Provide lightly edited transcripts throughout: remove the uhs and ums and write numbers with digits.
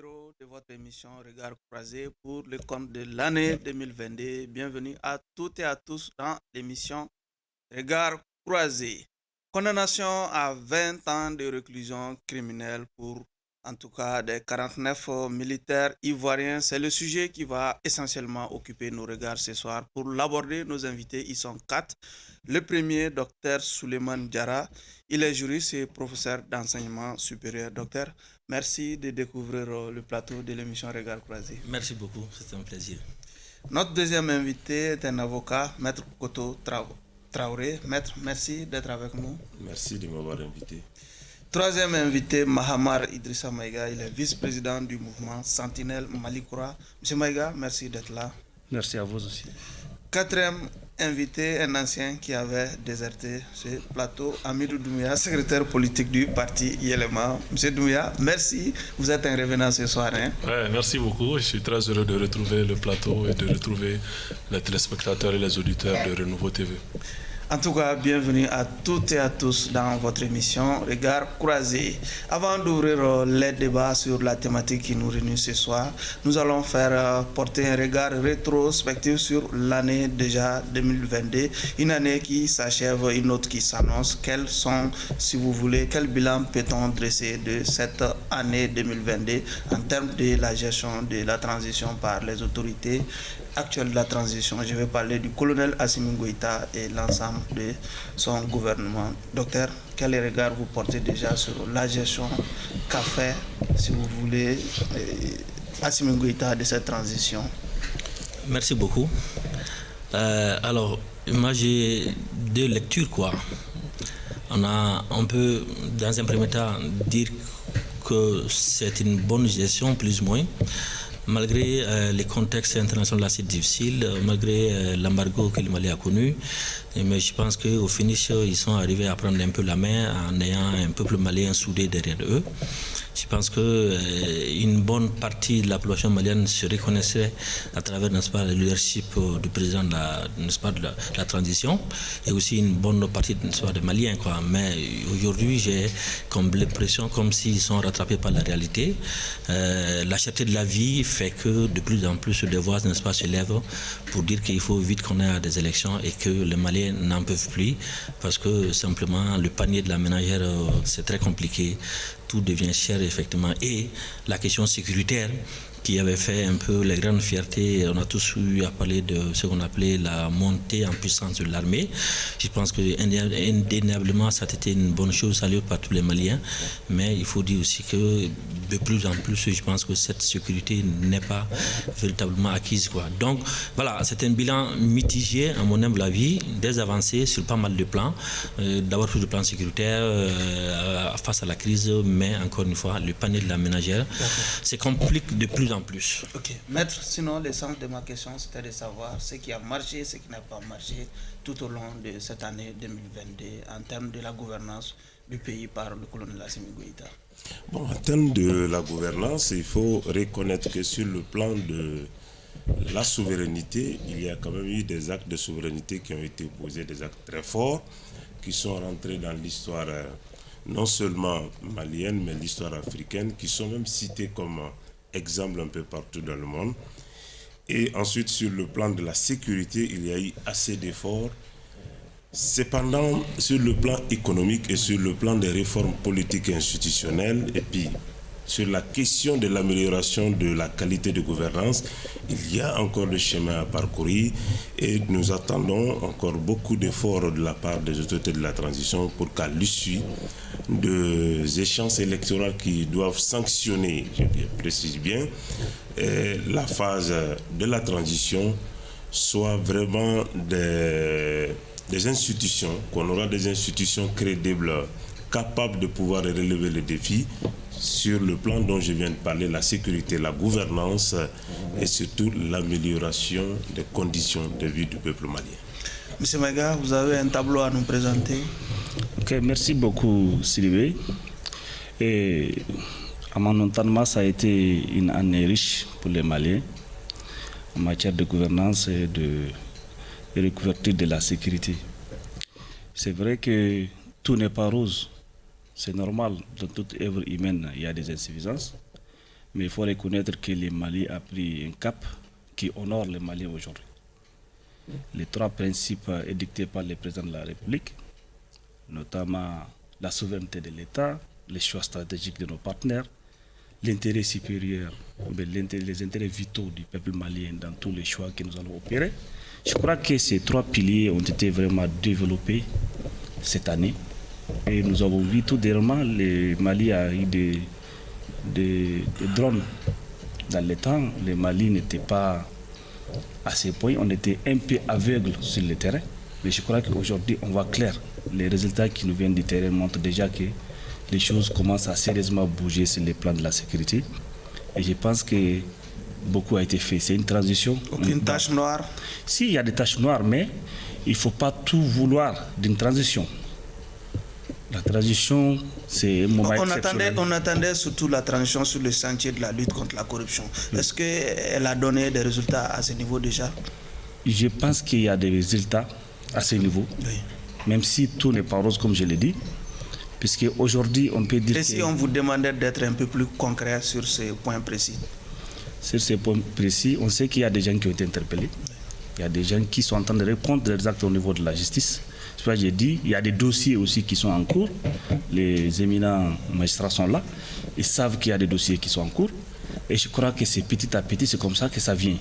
numéro de votre émission Regard croisé pour le compte de l'année 2022. Bienvenue à toutes et à tous dans l'émission Regard croisé. Condamnation à 20 ans de réclusion criminelle pour, en tout cas, des 49 militaires ivoiriens. C'est le sujet qui va essentiellement occuper nos regards ce soir. Pour l'aborder, nos invités, ils sont 4. Le premier, docteur Souleymane Diarra. Il est juriste et professeur d'enseignement supérieur. Docteur, merci de découvrir le plateau de l'émission Regard croisé. Merci beaucoup, c'est un plaisir. Notre deuxième invité est un avocat, Maître Koto Traoré. Maître, merci d'être avec nous. Merci de m'avoir invité. Troisième invité, Mahamar Idrissa Maïga. Il est vice-président du mouvement Sentinelle Malikoura. Monsieur Maïga, merci d'être là. Merci à vous aussi. Quatrième invité, un ancien qui avait déserté ce plateau, Amidou Doumbouya, secrétaire politique du parti Yélema. Monsieur Doumbouya, merci. Vous êtes un revenant ce soir. Ouais, merci beaucoup. Je suis très heureux de retrouver le plateau et de retrouver les téléspectateurs et les auditeurs de Renouveau TV. En tout cas, bienvenue à toutes et à tous dans votre émission Regard croisé. Avant d'ouvrir les débats sur la thématique qui nous réunit ce soir, nous allons faire porter un regard rétrospectif sur l'année déjà 2022, une année qui s'achève, une autre qui s'annonce. Quels sont, si vous voulez, quel bilan peut-on dresser de cette année 2022 en termes de la gestion de la transition par les autorités actuelles de la transition? Je vais parler du colonel Assimi Goïta et l'ensemble de son gouvernement. Docteur, quel regard vous portez déjà sur la gestion qu'a fait, si vous voulez, Assimi Goïta de cette transition? Merci beaucoup. Alors, moi j'ai deux lectures, quoi. On peut, dans un premier temps, dire que c'est une bonne gestion, plus ou moins, malgré les contextes internationaux assez difficiles, malgré l'embargo que le Mali a connu. Mais je pense qu'au finish, ils sont arrivés à prendre un peu la main en ayant un peuple malien soudé derrière eux. Je pense qu'une bonne partie de la population malienne se reconnaissait à travers, n'est-ce pas, le leadership du président de la transition, et aussi une bonne partie, n'est-ce pas, des Maliens, quoi. Mais aujourd'hui, j'ai comme l'impression comme s'ils sont rattrapés par la réalité. La cherté de la vie fait que de plus en plus les voix, n'est-ce pas, se lèvent pour dire qu'il faut vite qu'on ait des élections et que les Maliens n'en peuvent plus parce que simplement le panier de la ménagère, c'est très compliqué. Tout devient cher, effectivement. Et la question sécuritaire qui avait fait un peu les grandes fiertés, on a tous eu à parler de ce qu'on appelait la montée en puissance de l'armée. Je pense que indéniablement ça a été une bonne chose saluée par tous les Maliens, mais il faut dire aussi que de plus en plus je pense que cette sécurité n'est pas véritablement acquise, quoi. Donc voilà, c'est un bilan mitigé à mon humble avis, des avancées sur pas mal de plans, d'abord sur le plan sécuritaire face à la crise, mais encore une fois le panier de la ménagère se complique de plus en plus. Ok, maître, sinon l'essence de ma question c'était de savoir ce qui a marché, ce qui n'a pas marché tout au long de cette année 2022 en termes de la gouvernance du pays par le colonel Assimi Goïta. Bon, en termes de la gouvernance, il faut reconnaître que sur le plan de la souveraineté, il y a quand même eu des actes de souveraineté qui ont été posés, des actes très forts qui sont rentrés dans l'histoire non seulement malienne mais l'histoire africaine, qui sont même cités comme exemple un peu partout dans le monde. Et ensuite, sur le plan de la sécurité, il y a eu assez d'efforts. Cependant, sur le plan économique et sur le plan des réformes politiques et institutionnelles, et puis sur la question de l'amélioration de la qualité de gouvernance, il y a encore le chemin à parcourir et nous attendons encore beaucoup d'efforts de la part des autorités de la transition pour qu'à l'issue des échéances électorales qui doivent sanctionner, je précise bien, la phase de la transition soit vraiment des institutions, qu'on aura des institutions crédibles, capables de pouvoir relever les défis sur le plan dont je viens de parler, la sécurité, la gouvernance et surtout l'amélioration des conditions de vie du peuple malien. Monsieur Maïga, vous avez un tableau à nous présenter. Ok, merci beaucoup Sylvain. Et à mon entendement, ça a été une année riche pour les Maliens en matière de gouvernance et de recouverture de la sécurité. C'est vrai que tout n'est pas rose. C'est normal, dans toute œuvre humaine, il y a des insuffisances. Mais il faut reconnaître que le Mali a pris un cap qui honore le Mali aujourd'hui. Les 3 principes édictés par le président de la République, notamment la souveraineté de l'État, les choix stratégiques de nos partenaires, l'intérêt supérieur, les intérêts vitaux du peuple malien dans tous les choix que nous allons opérer. Je crois que ces 3 piliers ont été vraiment développés cette année. Et nous avons vu tout dernièrement, le Mali a eu des drones dans le temps. Le Mali n'était pas à ce point, on était un peu aveugle sur le terrain. Mais je crois qu'aujourd'hui, on voit clair. Les résultats qui nous viennent du terrain montrent déjà que les choses commencent à sérieusement bouger sur les plans de la sécurité. Et je pense que beaucoup a été fait. C'est une transition. Aucune tache noire? Si, il y a des taches noires, mais il ne faut pas tout vouloir d'une transition. La transition, c'est un moment exceptionnel. On attendait surtout la transition sur le sentier de la lutte contre la corruption. Est-ce qu'elle a donné des résultats à ce niveau déjà? Je pense qu'il y a des résultats à ce niveau, oui. Même si tout n'est pas rose comme je l'ai dit, puisque aujourd'hui on peut dire. Et si on vous demandait d'être un peu plus concret sur ces points précis? Sur ces points précis, on sait qu'il y a des gens qui ont été interpellés. Il y a des gens qui sont en train de répondre des actes au niveau de la justice. C'est pourquoi j'ai dit, il y a des dossiers aussi qui sont en cours. Les éminents magistrats sont là. Ils savent qu'il y a des dossiers qui sont en cours. Et je crois que c'est petit à petit, c'est comme ça que ça vient.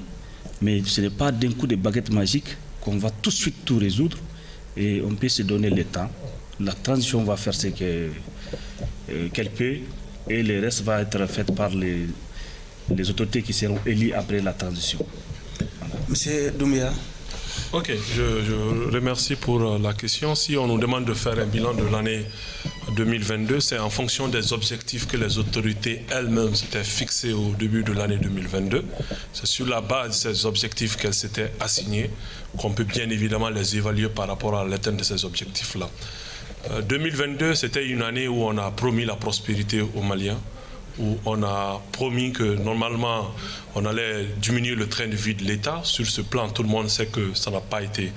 Mais ce n'est pas d'un coup de baguette magique qu'on va tout de suite tout résoudre. Et on peut se donner le temps. La transition va faire ce qu'elle peut. Et le reste va être fait par les autorités qui seront élues après la transition. Voilà. Monsieur Doumbia. Ok, je remercie pour la question. Si on nous demande de faire un bilan de l'année 2022, c'est en fonction des objectifs que les autorités elles-mêmes s'étaient fixés au début de l'année 2022. C'est sur la base de ces objectifs qu'elles s'étaient assignées qu'on peut bien évidemment les évaluer par rapport à l'atteinte de ces objectifs-là. 2022, c'était une année où on a promis la prospérité aux Maliens, où on a promis que normalement on allait diminuer le train de vie de l'État. Sur ce plan, tout le monde sait que ça n'a pas été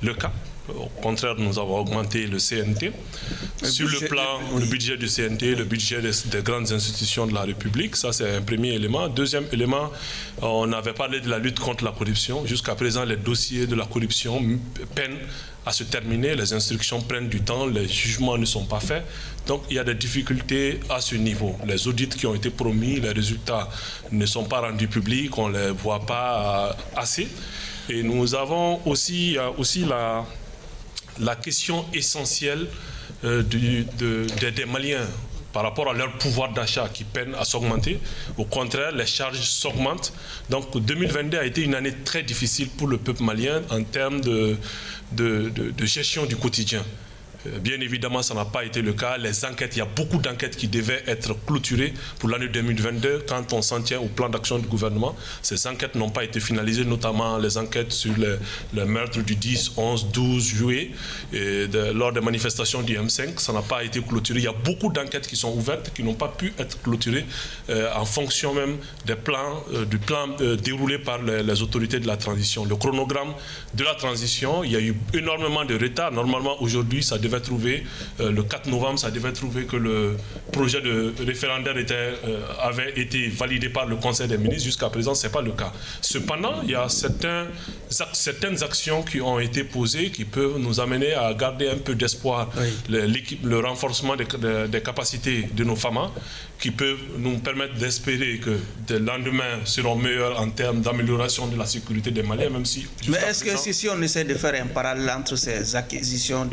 le cas. Au contraire, nous avons augmenté le CNT. Sur le plan, le budget du CNT, le budget des grandes institutions de la République, ça c'est un premier élément. Deuxième élément, on avait parlé de la lutte contre la corruption. Jusqu'à présent, les dossiers de la corruption peinent à se terminer, les instructions prennent du temps, les jugements ne sont pas faits. Donc il y a des difficultés à ce niveau. Les audits qui ont été promis, les résultats ne sont pas rendus publics, on ne les voit pas assez. Et nous avons aussi la question essentielle des Maliens par rapport à leur pouvoir d'achat qui peine à s'augmenter. Au contraire, les charges s'augmentent. Donc 2022 a été une année très difficile pour le peuple malien en termes de gestion du quotidien. Bien évidemment, ça n'a pas été le cas. Les enquêtes, il y a beaucoup d'enquêtes qui devaient être clôturées pour l'année 2022 quand on s'en tient au plan d'action du gouvernement. Ces enquêtes n'ont pas été finalisées, notamment les enquêtes sur le meurtre du 10, 11, 12 juillet et lors des manifestations du M5. Ça n'a pas été clôturé. Il y a beaucoup d'enquêtes qui sont ouvertes, qui n'ont pas pu être clôturées en fonction même des plans, du plan déroulé par les autorités de la transition. Le chronogramme de la transition, il y a eu énormément de retard. Normalement, aujourd'hui, ça devait trouver, le 4 novembre, ça devait trouver que le projet de référendaire avait été validé par le Conseil des ministres. Jusqu'à présent, ce n'est pas le cas. Cependant, il y a certaines actions qui ont été posées qui peuvent nous amener à garder un peu d'espoir. Oui. Le renforcement des capacités de nos FAMA qui peuvent nous permettre d'espérer que les lendemains seront meilleurs en termes d'amélioration de la sécurité des Maliens, même si... Mais est-ce que si on essaie de faire un parallèle entre ces acquisitions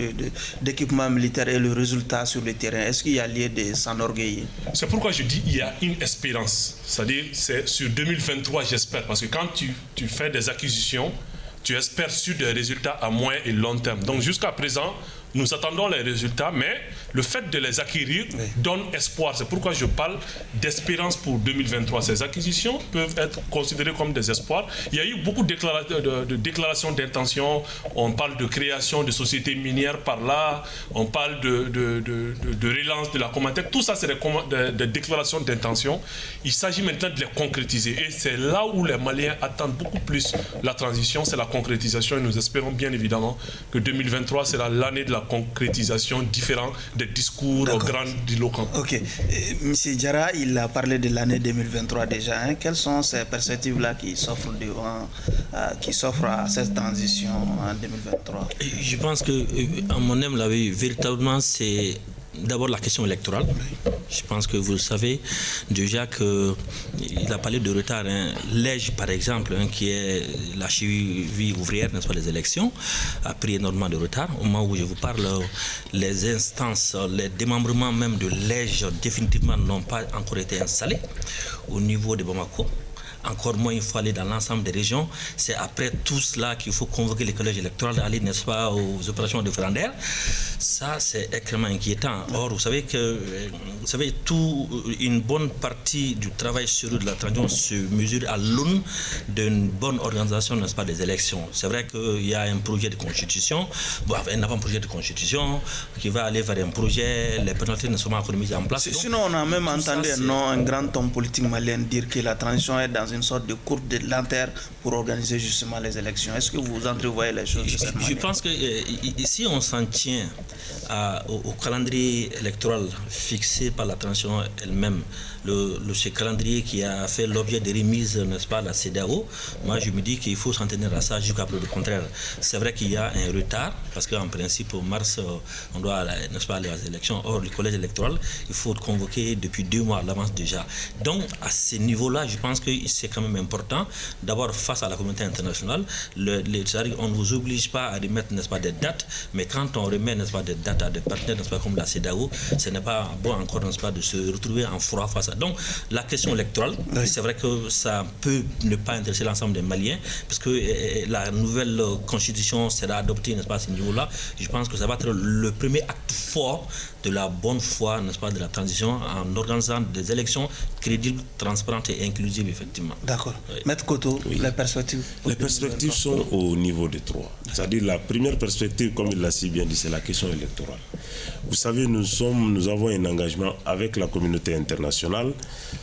d'équipements militaires et le résultat sur le terrain, est-ce qu'il y a lieu de s'enorgueillir? C'est pourquoi je dis qu'il y a une espérance. C'est-à-dire, c'est sur 2023, j'espère. Parce que quand tu fais des acquisitions, tu espères sur des résultats à moyen et long terme. Donc jusqu'à présent, nous attendons les résultats, mais le fait de les acquérir donne espoir. C'est pourquoi je parle d'espérance pour 2023. Ces acquisitions peuvent être considérées comme des espoirs. Il y a eu beaucoup de déclarations d'intention. On parle de création de sociétés minières par là. On parle de relance de la Comatec. Tout ça, c'est des déclarations d'intention. Il s'agit maintenant de les concrétiser. Et c'est là où les Maliens attendent beaucoup plus la transition, c'est la concrétisation. Et nous espérons bien évidemment que 2023 sera l'année de la concrétisation des des discours grandiloquents. Ok. Monsieur Diarra, il a parlé de l'année 2023 déjà. Hein. Quelles sont ces perspectives-là qui s'offrent à cette transition en 2023? Je pense que, à mon avis, la vie, véritablement, c'est d'abord la question électorale. Je pense que vous savez déjà qu'il a parlé de retard. L'EJ, par exemple, qui est la cheville ouvrière, n'est-ce pas, des élections, a pris énormément de retard. Au moment où je vous parle, les instances, les démembrements même de l'EJ définitivement n'ont pas encore été installés au niveau de Bamako. Encore moins, il faut aller dans l'ensemble des régions. C'est après tout cela qu'il faut convoquer les collèges électoraux, aller, n'est-ce pas, aux opérations référendaires. Ça, c'est extrêmement inquiétant. Or, vous savez, une bonne partie du travail sur de la transition se mesure à l'aune d'une bonne organisation, n'est-ce pas, des élections. C'est vrai qu'il y a un projet de constitution, un avant-projet de constitution qui va aller vers un projet, les pénalités ne sont pas encore mises en place. Sinon, on a même entendu un grand homme politique malien dire que la transition est dans une sorte de courbe de lenteur pour organiser justement les élections. Est-ce que vous entrevoyez les choses de cette manière? Je pense que si on s'en tient au calendrier électoral fixé par la transition elle-même, ce calendrier qui a fait l'objet de remises, n'est-ce pas, à la CEDEAO, moi je me dis qu'il faut s'en tenir à ça jusqu'à preuve du contraire. C'est vrai qu'il y a un retard, parce qu'en principe, au mars, on doit, n'est-ce pas, aller aux élections. Or, le collège électoral, il faut convoquer depuis 2 mois à l'avance déjà. Donc, à ce niveau-là, je pense que c'est quand même important, d'abord face à la communauté internationale, c'est-à-dire on ne vous oblige pas à remettre, n'est-ce pas, des dates, mais quand on remet, n'est-ce pas, des dates à des partenaires, n'est-ce pas, comme la CEDEAO, ce n'est pas bon encore, n'est-ce pas, de se retrouver en froid face à. Donc, la question électorale, c'est vrai que ça peut ne pas intéresser l'ensemble des Maliens, parce que la nouvelle constitution sera adoptée, n'est-ce pas, à ce niveau-là. Je pense que ça va être le premier acte fort de la bonne foi, n'est-ce pas, de la transition, en organisant des élections crédibles, transparentes et inclusives, effectivement. D'accord. Oui. Maître Koto, oui. Les perspectives? Les perspectives sont au niveau de 3. C'est-à-dire la première perspective, comme il l'a si bien dit, c'est la question électorale. Vous savez, nous avons un engagement avec la communauté internationale,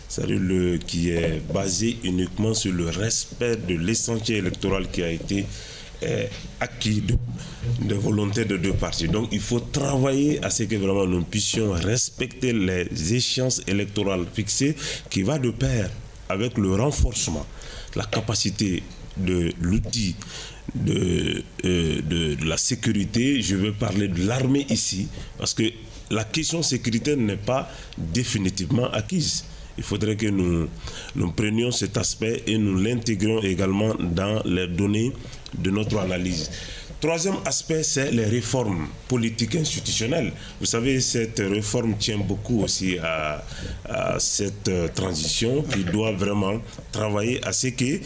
c'est-à-dire qui est basé uniquement sur le respect de l'essentiel électoral qui a été acquis de volonté de 2 parties. Donc il faut travailler à ce que vraiment nous puissions respecter les échéances électorales fixées, qui va de pair avec le renforcement, la capacité de l'outil de la sécurité. Je veux parler de l'armée ici, parce que la question sécuritaire n'est pas définitivement acquise. Il faudrait que nous prenions cet aspect et nous l'intégrions également dans les données de notre analyse. Troisième aspect, c'est les réformes politiques institutionnelles. Vous savez, cette réforme tient beaucoup aussi à cette transition qui doit vraiment travailler à ce que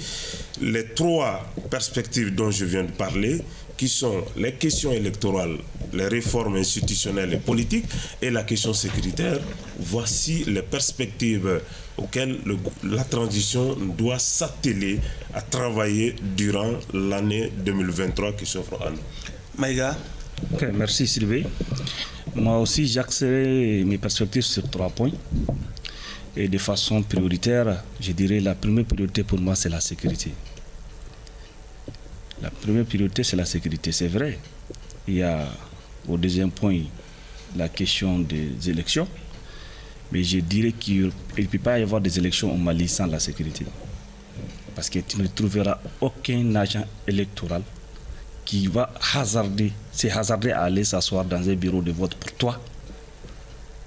les 3 perspectives dont je viens de parler, qui sont les questions électorales, les réformes institutionnelles et politiques et la question sécuritaire, voici les perspectives auxquelles la transition doit s'atteler à travailler durant l'année 2023 qui s'offre à nous. Maïga. Okay, merci Sylvain. Moi aussi, j'axerai mes perspectives sur 3 points. Et de façon prioritaire, je dirais la première priorité pour moi, c'est la sécurité. La première priorité, c'est la sécurité, c'est vrai. Il y a au deuxième point la question des élections, mais je dirais qu'il ne peut pas y avoir des élections au Mali sans la sécurité. Parce que tu ne trouveras aucun agent électoral qui va hasarder à aller s'asseoir dans un bureau de vote pour toi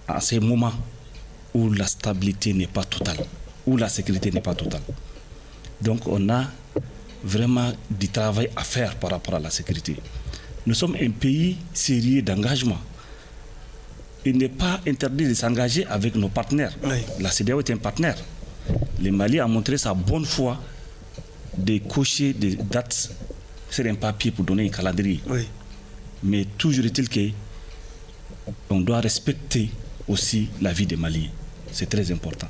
à ces moments où la stabilité n'est pas totale, où la sécurité n'est pas totale. Donc on a vraiment du travail à faire par rapport à la sécurité. Nous sommes un pays sérieux d'engagement. Il n'est pas interdit de s'engager avec nos partenaires. Oui. La CEDEAO est un partenaire. Le Mali a montré sa bonne foi de cocher des dates sur un papier pour donner un calendrier. Oui. Mais toujours est-il qu'on doit respecter aussi la vie des Maliens. C'est très important.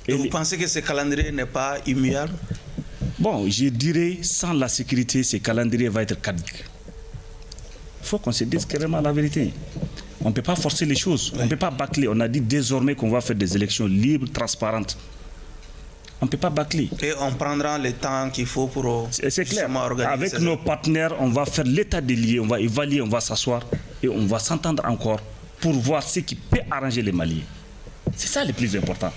Et vous pensez que ce calendrier n'est pas immuable? Bon, je dirais, sans la sécurité, ce calendrier va être caduc. Il faut qu'on se dise carrément la vérité. On ne peut pas forcer les choses. Oui. On ne peut pas bâcler. On a dit désormais qu'on va faire des élections libres, transparentes. On ne peut pas bâcler. Et on prendra le temps qu'il faut pour c'est clair. Avec nos partenaires, on va faire l'état des lieux, on va évaluer, on va s'asseoir et on va s'entendre encore pour voir ce qui peut arranger les Maliens. C'est ça le plus important.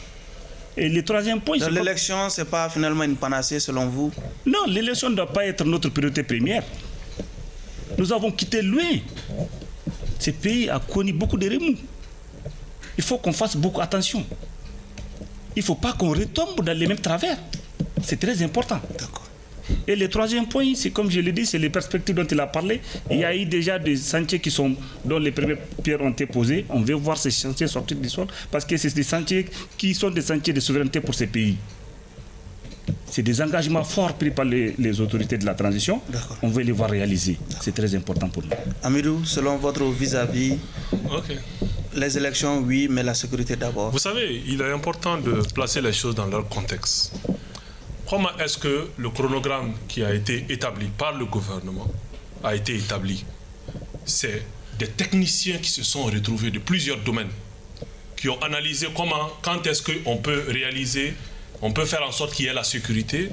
Et le troisième point... L'élection, ce n'est pas finalement une panacée selon vous? Non, l'élection ne doit pas être notre priorité première. Nous avons quitté loin. Ce pays a connu beaucoup de remous. Il faut qu'on fasse beaucoup attention. Il ne faut pas qu'on retombe dans les mêmes travers. C'est très important. D'accord. Et le troisième point, c'est comme je l'ai dit, c'est les perspectives dont il a parlé. Il y a eu déjà des sentiers dont les premières pierres ont été posées. On veut voir ces chantiers sortir du sol parce que c'est des sentiers qui sont des sentiers de souveraineté pour ces pays. C'est des engagements forts pris par les autorités de la transition. On veut les voir réalisés. C'est très important pour nous. Amidou, selon votre vis-à-vis, les élections, oui, mais la sécurité d'abord. Vous savez, il est important de placer les choses dans leur contexte. Comment est-ce que le chronogramme qui a été établi par le gouvernement a été établi? C'est des techniciens qui se sont retrouvés de plusieurs domaines, qui ont analysé quand est-ce qu'on peut réaliser, on peut faire en sorte qu'il y ait la sécurité,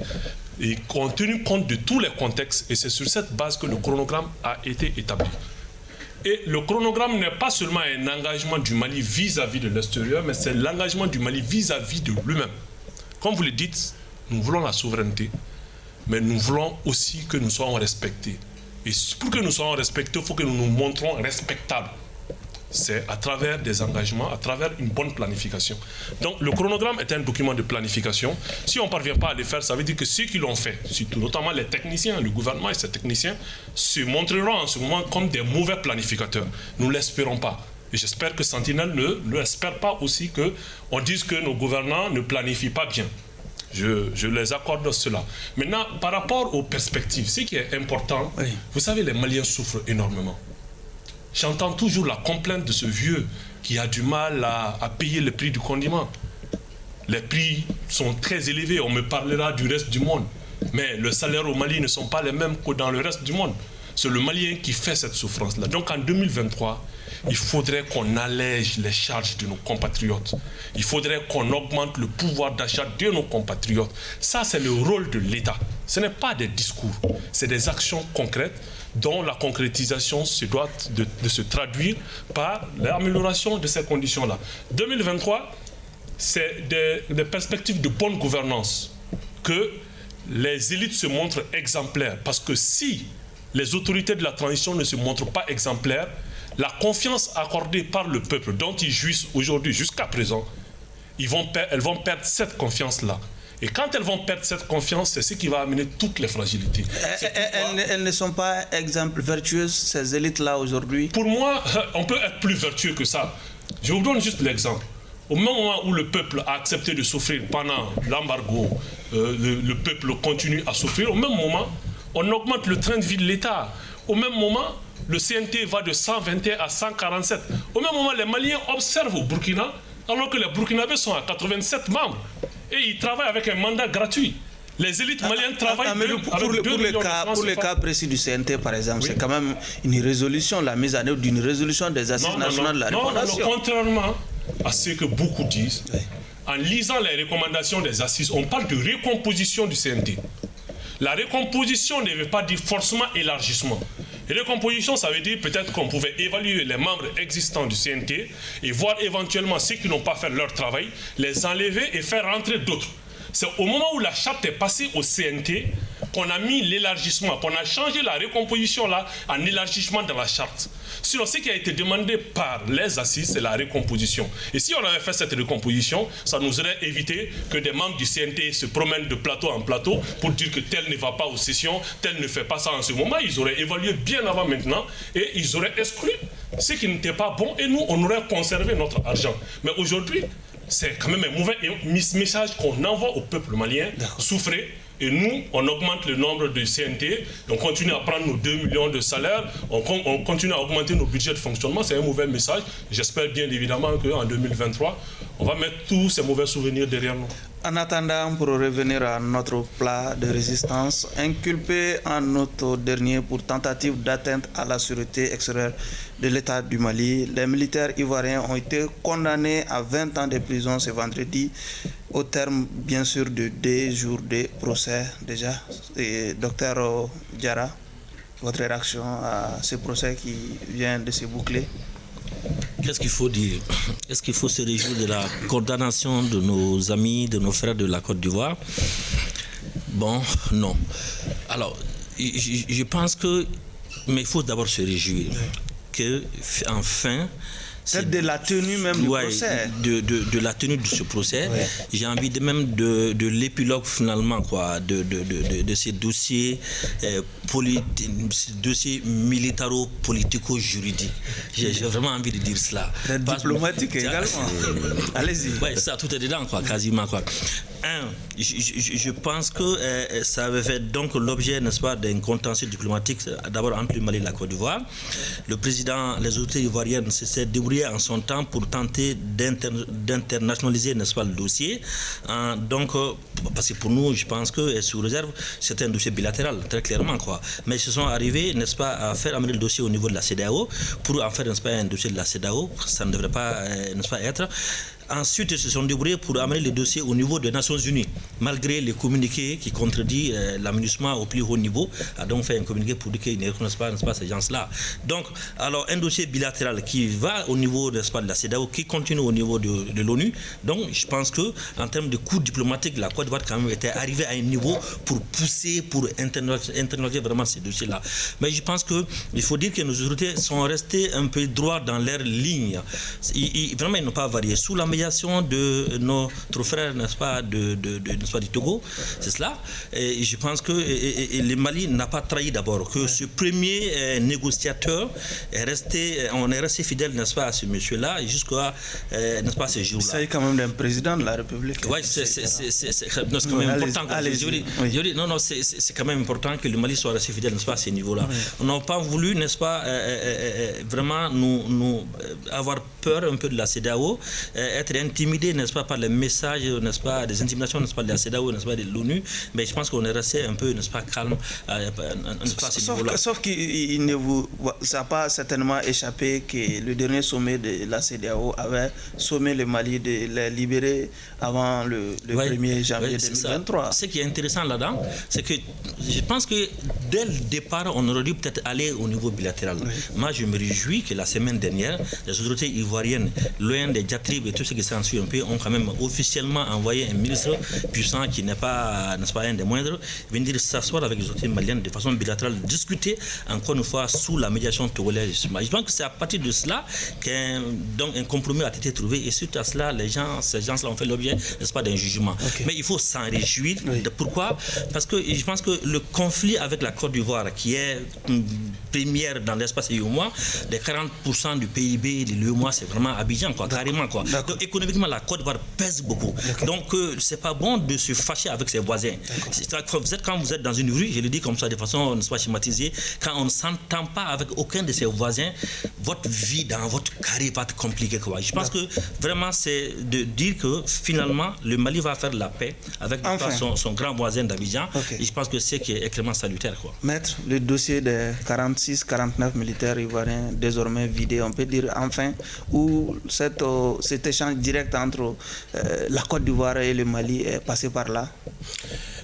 et qui ont tenu compte de tous les contextes, et c'est sur cette base que le chronogramme a été établi. Et le chronogramme n'est pas seulement un engagement du Mali vis-à-vis de l'extérieur, mais c'est l'engagement du Mali vis-à-vis de lui-même. Comme vous le dites, nous voulons la souveraineté, mais nous voulons aussi que nous soyons respectés. Et pour que nous soyons respectés, il faut que nous nous montrons respectables. C'est à travers des engagements, à travers une bonne planification. Donc le chronogramme est un document de planification. Si on ne parvient pas à le faire, ça veut dire que ceux qui l'ont fait, notamment les techniciens, le gouvernement et ses techniciens, se montreront en ce moment comme des mauvais planificateurs. Nous ne l'espérons pas. Et j'espère que Sentinelle ne l'espère pas aussi qu'on dise que nos gouvernants ne planifient pas bien. Je les accorde cela. Maintenant, par rapport aux perspectives, ce qui est important, vous savez, les Maliens souffrent énormément. J'entends toujours la complainte de ce vieux qui a du mal à payer le prix du condiment. Les prix sont très élevés, on me parlera du reste du monde. Mais les salaires au Mali ne sont pas les mêmes que dans le reste du monde. C'est le Malien qui fait cette souffrance-là. Donc en 2023, il faudrait qu'on allège les charges de nos compatriotes. Il faudrait qu'on augmente le pouvoir d'achat de nos compatriotes. Ça, c'est le rôle de l'État. Ce n'est pas des discours, c'est des actions concrètes dont la concrétisation se doit de se traduire par l'amélioration de ces conditions-là. 2023, c'est des perspectives de bonne gouvernance, que les élites se montrent exemplaires. Parce que si les autorités de la transition ne se montrent pas exemplaires, la confiance accordée par le peuple dont ils jouissent aujourd'hui, jusqu'à présent, elles vont perdre cette confiance-là. Et quand elles vont perdre cette confiance, c'est ce qui va amener toutes les fragilités. Elles ne sont pas exemples vertueuses, ces élites-là, aujourd'hui? Pour moi, on peut être plus vertueux que ça. Je vous donne juste l'exemple. Au même moment où le peuple a accepté de souffrir pendant l'embargo, le peuple continue à souffrir, au même moment, on augmente le train de vie de l'État. Au même moment, le CNT va de 121 à 147. Au même moment, les Maliens observent au Burkina, alors que les Burkinabés sont à 87 membres. Et ils travaillent avec un mandat gratuit. Les élites maliennes travaillent pour le cas précis du CNT, par exemple, c'est quand même une résolution, la mise en œuvre d'une résolution des assises nationales de la refondation. Non, contrairement à ce que beaucoup disent, en lisant les recommandations des assises, on parle de recomposition du CNT. La recomposition ne veut pas dire forcément élargissement. Recomposition, ça veut dire peut-être qu'on pouvait évaluer les membres existants du CNT et voir éventuellement ceux qui n'ont pas fait leur travail, les enlever et faire rentrer d'autres. C'est au moment où la charte est passée au CNT qu'on a mis l'élargissement, qu'on a changé la recomposition là en élargissement dans la charte. Sinon, ce qui a été demandé par les assises, c'est la recomposition. Et si on avait fait cette recomposition, ça nous aurait évité que des membres du CNT se promènent de plateau en plateau pour dire que tel ne va pas aux sessions, tel ne fait pas ça en ce moment. Ils auraient évalué bien avant maintenant et ils auraient exclu ce qui n'était pas bon et nous, on aurait conservé notre argent. Mais aujourd'hui, c'est quand même un mauvais message qu'on envoie au peuple malien. Souffrez. Et nous, on augmente le nombre de CNT, on continue à prendre nos 2 millions de salaires, on continue à augmenter nos budgets de fonctionnement. C'est un mauvais message. J'espère bien évidemment qu'en 2023, on va mettre tous ces mauvais souvenirs derrière nous. En attendant, pour revenir à notre plat de résistance, inculpé en août dernier pour tentative d'atteinte à la sûreté extérieure de l'État du Mali, les militaires ivoiriens ont été condamnés à 20 ans de prison ce vendredi, au terme bien sûr de 2 jours de procès déjà. Et Dr Diarra, votre réaction à ce procès qui vient de se boucler? qu'est-ce qu'il faut dire? Est-ce qu'il faut se réjouir de la condamnation de nos amis, de nos frères de la Côte d'Ivoire? Bon, non. Alors, je pense que... Mais il faut d'abord se réjouir que, enfin... C'est de la tenue même du procès. De la tenue de ce procès. Ouais. J'ai envie de l'épilogue finalement, quoi, de ces dossiers dossiers militaro-politico-juridiques. J'ai vraiment envie de dire cela. Diplomatique également. Allez-y. Oui, ça, tout est dedans, quoi, quasiment, quoi. Je pense que ça avait fait donc l'objet, n'est-ce pas, d'un contentieux diplomatique, d'abord entre le Mali et la Côte d'Ivoire. Le président, les autorités ivoiriennes s'est débrouillé en son temps pour tenter d'internationaliser, n'est-ce pas, le dossier. Donc, parce que pour nous, je pense que, sous réserve, c'est un dossier bilatéral, très clairement, quoi. Mais ils se sont arrivés, n'est-ce pas, à faire amener le dossier au niveau de la CEDEAO pour en faire, n'est-ce pas, un dossier de la CEDEAO. Ça ne devrait pas, n'est-ce pas, être. Ensuite, ils se sont débrouillés pour amener le dossier au niveau des Nations Unies, malgré les communiqués qui contredisent l'aménagement au plus haut niveau, a donc fait un communiqué pour dire qu'ils ne reconnaissent pas, n'est-ce pas, ces gens-là. Donc, alors, un dossier bilatéral qui va au niveau, n'est-ce pas, de la CEDEAO, qui continue au niveau de l'ONU. Donc, je pense qu'en termes de coûts diplomatiques, la Côte d'Ivoire quand même était arrivée à un niveau pour pousser, pour internaliser vraiment ces dossiers-là. Mais je pense qu'il faut dire que nos autorités sont restées un peu droits dans leur ligne. Vraiment, ils n'ont pas varié. Sous la médiation de notre frère, n'est-ce pas, du Togo, c'est cela. Et je pense que le Mali n'a pas trahi d'abord, que ce premier négociateur on est resté fidèle, n'est-ce pas, à ce monsieur-là, jusqu'à, n'est-ce pas, ce jour-là. Il s'agit quand même d'un président de la République. Oui, c'est quand même important. Non, c'est quand même important que le Mali soit resté fidèle, n'est-ce pas, à ce niveau-là. Oui. On n'a pas voulu, n'est-ce pas, vraiment nous avoir peur un peu de la CEDEAO, être intimidé, n'est-ce pas, par les messages, n'est-ce pas, des intimidations, n'est-ce pas, de la CEDEAO, n'est-ce pas, de l'ONU, mais je pense qu'on est resté un peu, n'est-ce pas, calme, n'est-ce pas, à ce niveau-là. Sauf qu'il ne vous a pas certainement échappé que le dernier sommet de la CEDEAO avait sommé le Mali de les libérer avant le 1er janvier 2023. Ce qui est intéressant là-dedans, c'est que je pense que dès le départ, on aurait dû peut-être aller au niveau bilatéral. Oui. Moi, je me réjouis que la semaine dernière, les autorités ivoiriennes, loin des diatribes et tout ce qui s'en suit un peu, ont quand même officiellement envoyé un ministre puissant qui n'est pas, n'est-ce pas, un des moindres, venir s'asseoir avec les autorités maliennes de façon bilatérale, discuter encore une fois sous la médiation togolaise. Je pense que c'est à partir de cela qu'un compromis a été trouvé, et suite à cela, ces gens-là ont fait l'objet, n'est-ce pas, d'un jugement. Okay. Mais il faut s'en réjouir. Oui. Pourquoi? Parce que je pense que le conflit avec la Côte d'Ivoire, qui est première dans l'espace UEMOA, les 40% du PIB de l'UEMOA, c'est vraiment Abidjan, quoi, carrément, quoi. Donc économiquement, la Côte d'Ivoire pèse beaucoup. Donc c'est pas bon de se fâcher avec ses voisins. Quand vous êtes dans une rue, je le dis comme ça de façon, n'est-ce pas, schématisée, quand on ne s'entend pas avec aucun de ses voisins, votre vie dans votre carré va être compliquée, quoi. Je pense que vraiment c'est de dire que finalement le Mali va faire la paix avec son grand voisin d'Abidjan. Et je pense que c'est qui est extrêmement salutaire, quoi. Maître, le dossier des 46-49 militaires ivoiriens désormais vidé, on peut dire enfin, où cet échange direct entre la Côte d'Ivoire et le Mali est passé par là?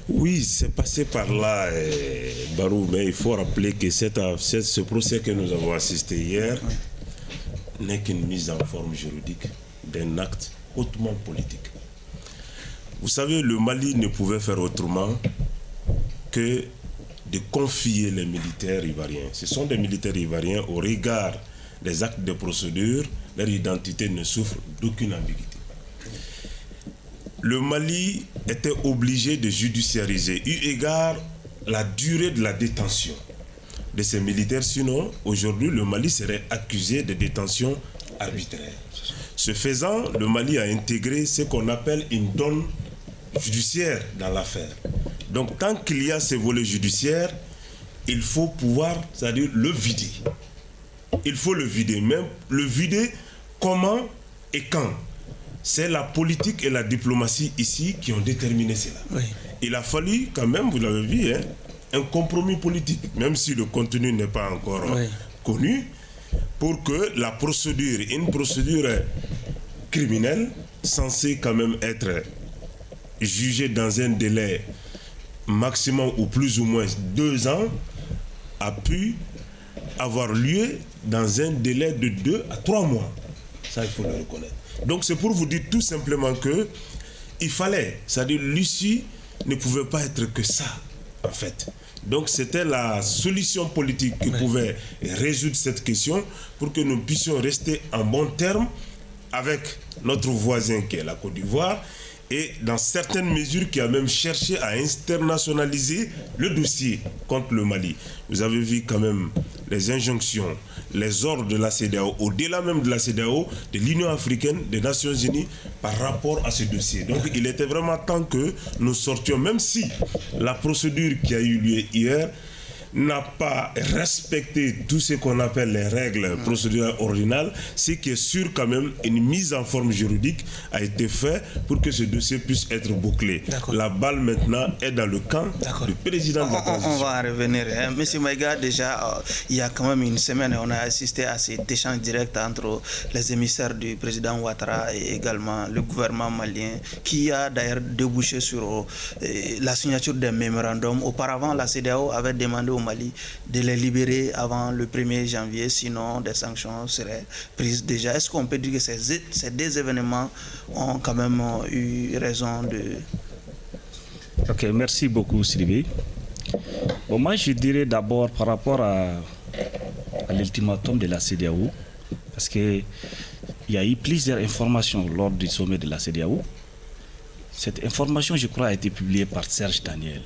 Oui, c'est passé par là, Barou, mais il faut rappeler que ce procès que nous avons assisté hier n'est qu'une mise en forme juridique d'un acte hautement politique. Vous savez, le Mali ne pouvait faire autrement que de confier les militaires ivoiriens. Ce sont des militaires ivoiriens, au regard des actes de procédure, leur identité ne souffre d'aucune ambiguïté. Le Mali était obligé de judiciariser, eu égard la durée de la détention de ces militaires. Sinon, aujourd'hui, le Mali serait accusé de détention arbitraire. Ce faisant, le Mali a intégré ce qu'on appelle une donne judiciaire dans l'affaire. Donc, tant qu'il y a ces volets judiciaires, il faut pouvoir, c'est-à-dire le vider. Il faut le vider. Même le vider, comment et quand? C'est la politique et la diplomatie ici qui ont déterminé cela. Oui. Il a fallu quand même, vous l'avez vu, un compromis politique, même si le contenu n'est pas encore connu, pour que la procédure, une procédure criminelle, censée quand même être jugée dans un délai maximum ou plus ou moins 2 ans, a pu avoir lieu dans un délai de 2 à 3 mois. Ça, il faut le reconnaître. Donc, c'est pour vous dire tout simplement que il fallait, c'est-à-dire l'issue ne pouvait pas être que ça, en fait. Donc, c'était la solution politique qui pouvait résoudre cette question pour que nous puissions rester en bon terme avec notre voisin qui est la Côte d'Ivoire, et dans certaines mesures qui a même cherché à internationaliser le dossier contre le Mali. Vous avez vu quand même les injonctions, les ordres de la CEDEAO, au-delà même de la CEDEAO, de l'Union africaine, des Nations unies, par rapport à ce dossier. Donc il était vraiment temps que nous sortions, même si la procédure qui a eu lieu hier n'a pas respecté tout ce qu'on appelle les règles procédurales ordinales, ce qui est sûr quand même, une mise en forme juridique a été faite pour que ce dossier puisse être bouclé. La balle maintenant est dans le camp du président de la transition. On va en revenir. Monsieur Maïga, déjà, il y a quand même une semaine, on a assisté à cet échange direct entre les émissaires du président Ouattara et également le gouvernement malien, qui a d'ailleurs débouché sur la signature d'un mémorandum. Auparavant, la CEDEAO avait demandé au Mali de les libérer avant le 1er janvier, sinon des sanctions seraient prises déjà. Est-ce qu'on peut dire que ces deux événements ont quand même eu raison de... Ok, merci beaucoup Sylvie. Bon, moi je dirais d'abord par rapport à l'ultimatum de la CEDEAO, parce qu'il y a eu plusieurs informations lors du sommet de la CEDEAO. Cette information, je crois, a été publiée par Serge Daniel.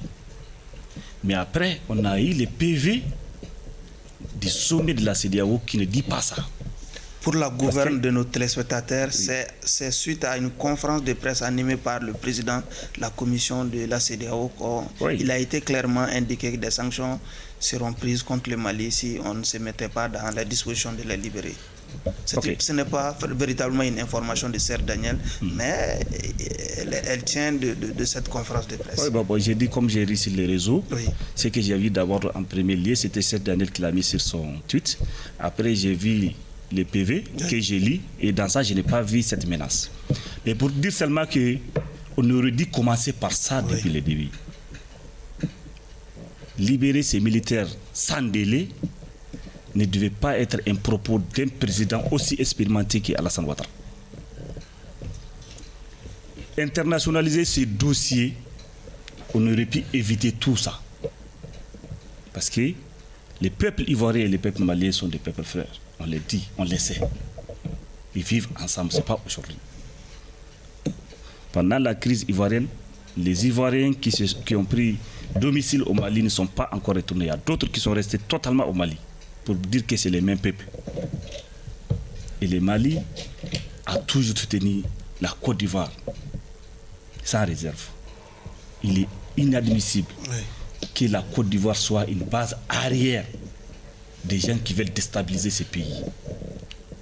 Mais après, on a eu les PV du sommet de la CEDEAO qui ne dit pas ça. Pour la gouverne de nos téléspectateurs, c'est suite à une conférence de presse animée par le président de la commission de la CEDEAO. Il a été clairement indiqué que des sanctions seront prises contre le Mali si on ne se mettait pas dans la disposition de les libérer. Ce n'est pas véritablement une information de Serge Daniel, mais elle tient de cette conférence de presse. J'ai dit, comme j'ai ri sur les réseaux, ce que j'ai vu d'abord en premier lieu, c'était Serge Daniel qui l'a mis sur son tweet. Après, j'ai vu les PV que j'ai lus, et dans ça, je n'ai pas vu cette menace. Mais pour dire seulement qu'on aurait dû commencer par ça depuis le début. Libérer ces militaires sans délai ne devait pas être un propos d'un président aussi expérimenté qu'Alassane Ouattara. Internationaliser ces dossiers, on aurait pu éviter tout ça. Parce que les peuples ivoiriens et les peuples maliens sont des peuples frères. On les dit, on les sait. Ils vivent ensemble, ce n'est pas aujourd'hui. Pendant la crise ivoirienne, les Ivoiriens qui ont pris domicile au Mali ne sont pas encore retournés. Il y a d'autres qui sont restés totalement au Mali, pour dire que c'est les mêmes peuples. Et le Mali a toujours soutenu la Côte d'Ivoire, sans réserve. Il est inadmissible que la Côte d'Ivoire soit une base arrière des gens qui veulent déstabiliser ces pays.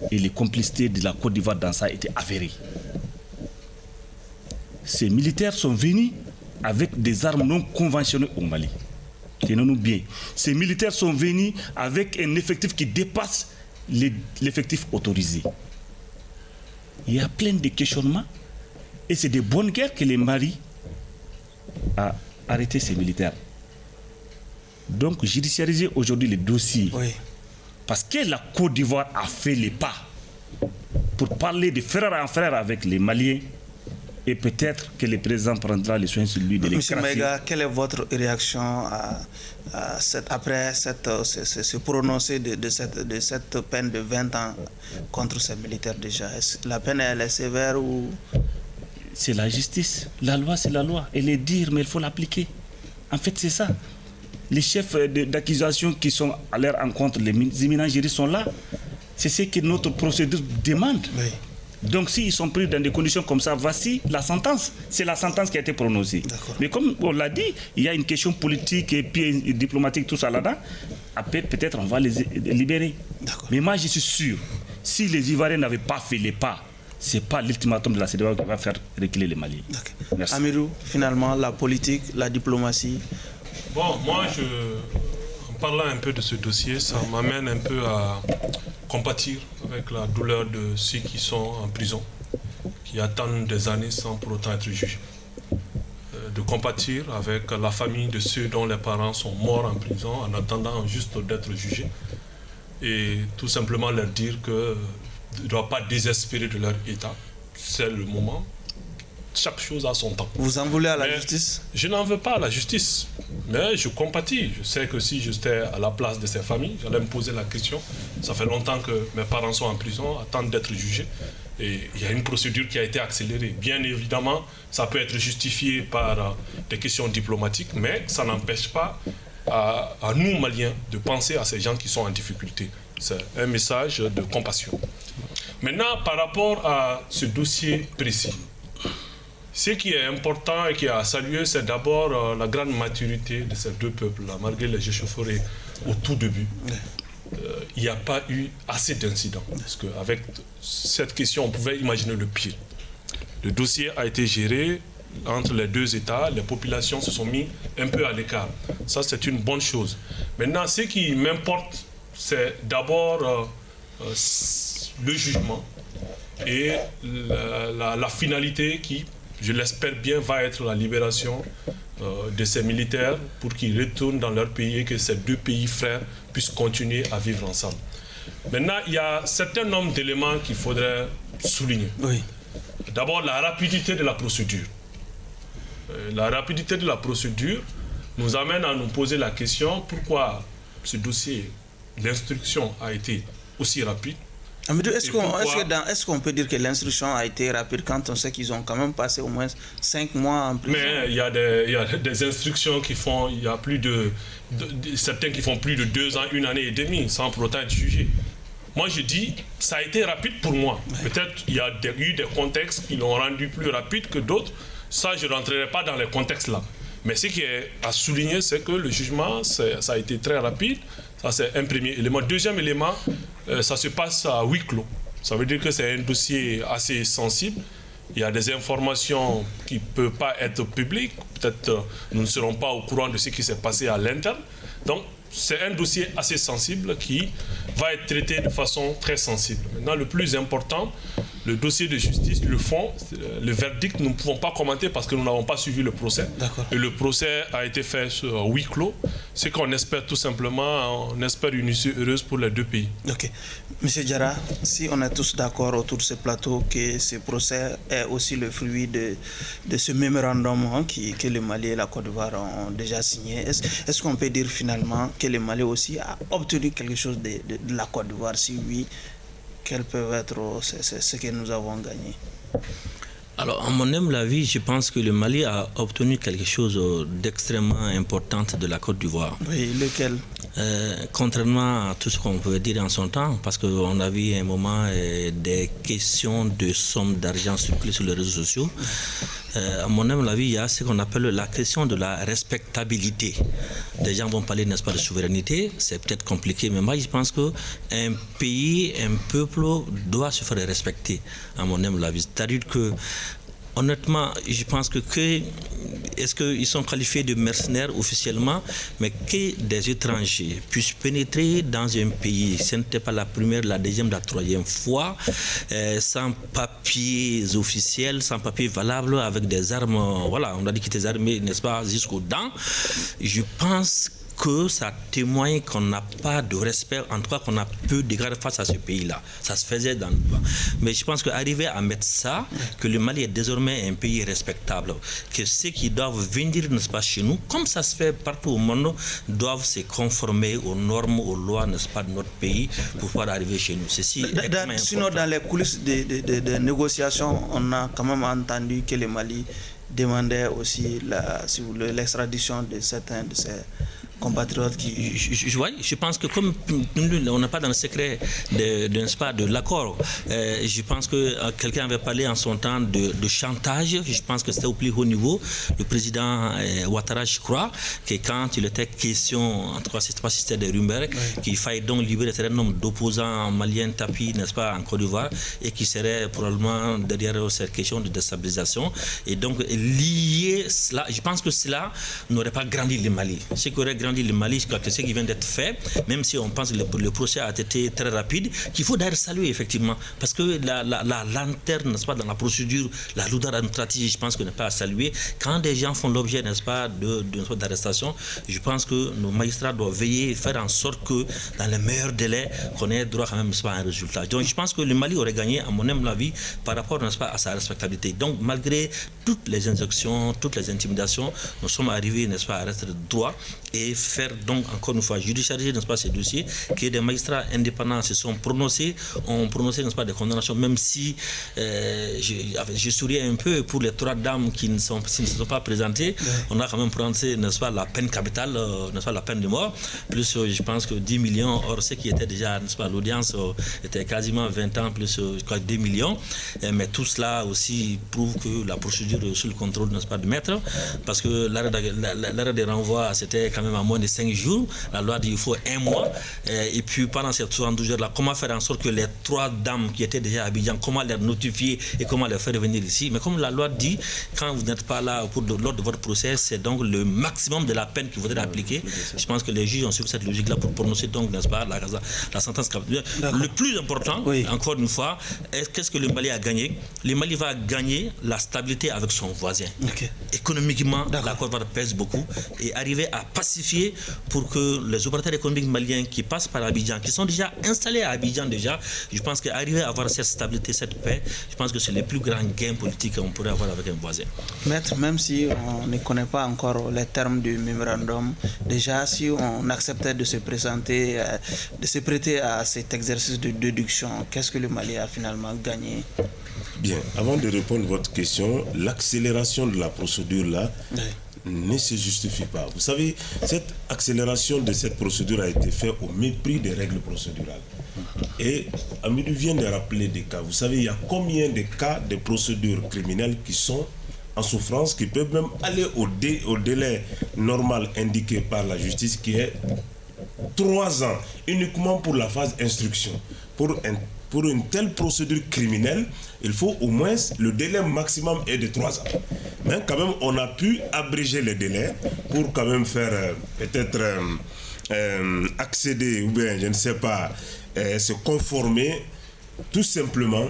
Et les complicités de la Côte d'Ivoire dans ça étaient avérées. Ces militaires sont venus avec des armes non conventionnelles au Mali. Tenons-nous bien. Ces militaires sont venus avec un effectif qui dépasse l'effectif autorisé. Il y a plein de questionnements. Et c'est de bonnes guerres que le Mali a arrêté ces militaires. Donc, judiciariser aujourd'hui les dossiers. Parce que la Côte d'Ivoire a fait les pas pour parler de frère en frère avec les Maliens. Et peut-être que le président prendra les soins sur lui de l'écraser. Monsieur Maïga, quelle est votre réaction après ce prononcé de cette peine de 20 ans contre ces militaires déjà? La peine, elle est sévère ou... C'est la justice. La loi, c'est la loi. Elle est dire, mais il faut l'appliquer. En fait, c'est ça. Les chefs d'accusation qui sont à leur encontre, les éminents juristes sont là. C'est ce que notre procédure demande. Donc s'ils sont pris dans des conditions comme ça, voici la sentence. C'est la sentence qui a été prononcée. Mais comme on l'a dit, il y a une question politique et puis diplomatique, tout ça là-dedans. Après, peut-être on va les libérer. Mais moi, je suis sûr, si les Ivoiriens n'avaient pas fait les pas, ce n'est pas l'ultimatum de la CEDEAO qui va faire reculer les Maliens. Merci. Amirou, finalement, la politique, la diplomatie. Bon, moi, en parlant un peu de ce dossier, ça m'amène un peu à compatir avec la douleur de ceux qui sont en prison, qui attendent des années sans pour autant être jugés. De compatir avec la famille de ceux dont les parents sont morts en prison en attendant juste d'être jugés. Et tout simplement leur dire que doivent pas désespérer de leur État. C'est le moment. Chaque chose a son temps. Vous en voulez à la justice? Je n'en veux pas à la justice, mais je compatis. Je sais que si j'étais à la place de ces familles, j'allais me poser la question. Ça fait longtemps que mes parents sont en prison, attendent d'être jugés. Et il y a une procédure qui a été accélérée. Bien évidemment, ça peut être justifié par des questions diplomatiques, mais ça n'empêche pas à nous, Maliens, de penser à ces gens qui sont en difficulté. C'est un message de compassion. Maintenant, par rapport à ce dossier précis, ce qui est important et qui a salué, c'est d'abord la grande maturité de ces deux peuples-là, malgré les échauffourées au tout début. Il n'y a pas eu assez d'incidents. Parce qu'avec cette question, on pouvait imaginer le pire. Le dossier a été géré entre les deux États, les populations se sont mises un peu à l'écart. Ça, c'est une bonne chose. Maintenant, ce qui m'importe, c'est d'abord le jugement et la finalité qui, je l'espère bien, va être la libération de ces militaires pour qu'ils retournent dans leur pays et que ces deux pays frères puissent continuer à vivre ensemble. Maintenant, il y a un certain nombre d'éléments qu'il faudrait souligner. Oui. D'abord, la rapidité de la procédure. La rapidité de la procédure nous amène à nous poser la question pourquoi ce dossier, l'instruction a été aussi rapide. Est-ce qu'on peut dire que l'instruction a été rapide quand on sait qu'ils ont quand même passé au moins 5 mois en prison? Mais il y a des instructions qui font, il y a plus certains qui font plus de 2 ans, 1 année et demie sans pour autant être jugés. Moi je dis, ça a été rapide pour moi. Ouais. Peut-être il y a eu des contextes qui l'ont rendu plus rapide que d'autres. Ça, je ne rentrerai pas dans les contextes là. Mais ce qui est à souligner, c'est que le jugement, ça a été très rapide. Ça, c'est un premier élément. Deuxième élément, ça se passe à huis clos. Ça veut dire que c'est un dossier assez sensible. Il y a des informations qui ne peuvent pas être publiques. Peut-être nous ne serons pas au courant de ce qui s'est passé à l'interne. Donc, c'est un dossier assez sensible qui va être traité de façon très sensible. Maintenant, le plus important, le dossier de justice, le fond, le verdict, nous ne pouvons pas commenter parce que nous n'avons pas suivi le procès. Et le procès a été fait sur huis clos. Ce qu'on espère tout simplement, on espère une issue heureuse pour les deux pays. Ok. Monsieur Diarra, si on est tous d'accord autour de ce plateau que ce procès est aussi le fruit de ce mémorandum que le Mali et la Côte d'Ivoire ont déjà signé, est-ce qu'on peut dire finalement que le Mali aussi a obtenu quelque chose de la Côte d'Ivoire? Si oui, quels peuvent être ce que nous avons gagné? Alors, à mon humble avis, je pense que le Mali a obtenu quelque chose d'extrêmement important de la Côte d'Ivoire. Oui, lequel? Contrairement à tout ce qu'on pouvait dire en son temps, parce qu'on a vu un moment des questions de sommes d'argent circuler sur les réseaux sociaux. À mon humble avis, il y a ce qu'on appelle la question de la respectabilité. Des gens vont parler, n'est-ce pas, de souveraineté, c'est peut-être compliqué, mais moi je pense qu'un pays, un peuple doit se faire respecter, à mon humble avis. C'est-à-dire que, honnêtement, je pense que est-ce qu'ils sont qualifiés de mercenaires officiellement, mais que des étrangers puissent pénétrer dans un pays, ce n'était pas la première, la deuxième, la troisième fois, sans papiers officiels, sans papiers valables, avec des armes, voilà, on a dit qu'ils étaient armés, n'est-ce pas, jusqu'aux dents. Je pense que ça témoigne qu'on n'a pas de respect, en tout cas qu'on a peu d'égard face à ce pays-là. Ça se faisait dans le temps. Mais je pense qu'arriver à mettre ça, que le Mali est désormais un pays respectable, que ceux qui doivent venir, n'est-ce pas, chez nous, comme ça se fait partout au monde, doivent se conformer aux normes, aux lois, n'est-ce pas, de notre pays pour pouvoir arriver chez nous. Ceci sinon, dans les coulisses des négociations, on a quand même entendu que le Mali demandait aussi l'extradition de certains de ses compatriotes qui... Je pense que comme on n'est pas dans le secret de l'accord, je pense que quelqu'un avait parlé en son temps de chantage. Je pense que c'était au plus haut niveau. Le président Ouattara, je crois, que quand il était question, en tout cas, c'était pas si c'était des rumeurs, qu'il fallait donc libérer un certain nombre d'opposants maliens tapis, n'est-ce pas, en Côte d'Ivoire, et qui seraient probablement derrière cette question de déstabilisation. Et donc, lié cela, je pense que cela n'aurait pas grandi le Mali. Ce qui aurait grandi gens disent le Mali, que ce qui vient d'être fait, même si on pense que le procès a été très rapide, qu'il faut d'ailleurs saluer effectivement, parce que la lanterne, n'est-ce pas, dans la procédure, la lourdeur administrative, je pense que n'est pas à saluer. Quand des gens font l'objet, n'est-ce pas, d'arrestation, je pense que nos magistrats doivent veiller, faire en sorte que dans les meilleurs délais, qu'on ait droit quand même, n'est-ce pas, à un résultat. Donc je pense que le Mali aurait gagné, à mon humble avis, par rapport, n'est-ce pas, à sa respectabilité. Donc malgré toutes les injonctions, toutes les intimidations, nous sommes arrivés, n'est-ce pas, à rester droit et faire donc encore une fois judiciariser, n'est-ce pas, ces dossiers, que des magistrats indépendants se sont prononcés, ont prononcé, n'est-ce pas, des condamnations, même si je souriais un peu pour les 3 dames qui ne se sont pas présentées. On a quand même prononcé, n'est-ce pas, la peine capitale, n'est-ce pas, la peine de mort, plus je pense que 10 millions, or ce qui était déjà, n'est-ce pas, l'audience était quasiment 20 ans, plus 2 millions, mais tout cela aussi prouve que la procédure sous le contrôle, n'est-ce pas, de maître, parce que l'arrêt de renvoi, c'était quand même à moins de 5 jours, la loi dit qu'il faut 1 mois, et puis pendant ces 72 heures-là, comment faire en sorte que les 3 dames qui étaient déjà à Abidjan, comment les notifier et comment les faire revenir ici. Mais comme la loi dit, quand vous n'êtes pas là lors de votre procès, c'est donc le maximum de la peine qu'il faudrait appliquer. Je pense que les juges ont suivi cette logique-là pour prononcer donc, n'est-ce pas, la sentence capitale. Le plus important, encore une fois, qu'est-ce que le Mali a gagné? Le Mali va gagner la stabilité avec son voisin. Économiquement, la Côte d'Ivoire pèse beaucoup et arriver à pacifier pour que les opérateurs économiques maliens qui passent par Abidjan, qui sont déjà installés à Abidjan déjà, je pense qu'arriver à avoir cette stabilité, cette paix, je pense que c'est le plus grand gain politique qu'on pourrait avoir avec un voisin. Maître, même si on ne connaît pas encore les termes du mémorandum, déjà si on acceptait de se présenter, de se prêter à cet exercice de déduction, qu'est-ce que le Mali a finalement gagné? Bien, avant de répondre à votre question, l'accélération de la procédure-là ne se justifie pas. Vous savez, cette accélération de cette procédure a été faite au mépris des règles procédurales. Et Amidou vient de rappeler des cas. Vous savez, il y a combien de cas de procédures criminelles qui sont en souffrance, qui peuvent même aller au délai normal indiqué par la justice, qui est 3 ans, uniquement pour la phase instruction. Pour une telle procédure criminelle, il faut au moins, le délai maximum est de 3 ans. Mais quand même, on a pu abréger les délais pour quand même faire peut-être accéder, ou bien, je ne sais pas, se conformer tout simplement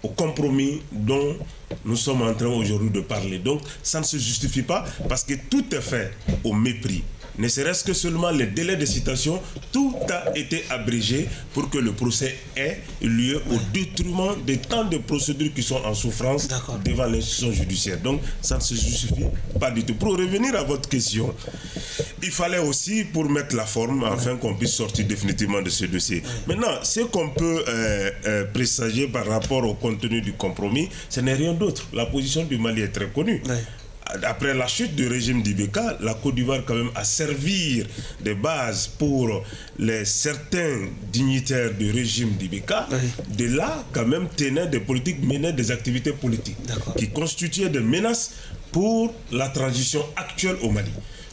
au compromis dont nous sommes en train aujourd'hui de parler. Donc, ça ne se justifie pas parce que tout est fait au mépris. Ne serait-ce que seulement les délais de citation, tout a été abrégé pour que le procès ait lieu au détriment des temps de procédures qui sont en souffrance devant l'institution judiciaire. Donc, ça ne se justifie pas du tout. Pour revenir à votre question, il fallait aussi, pour mettre la forme, afin qu'on puisse sortir définitivement de ce dossier. Maintenant, ce qu'on peut présager par rapport au contenu du compromis, ce n'est rien d'autre. La position du Mali est très connue. Après la chute du régime d'Ibeka, la Côte d'Ivoire quand même a servi de base pour certains dignitaires du régime d'Ibeka. De là, quand même, tenaient des politiques, menaient des activités politiques qui constituaient des menaces pour la transition actuelle au Mali.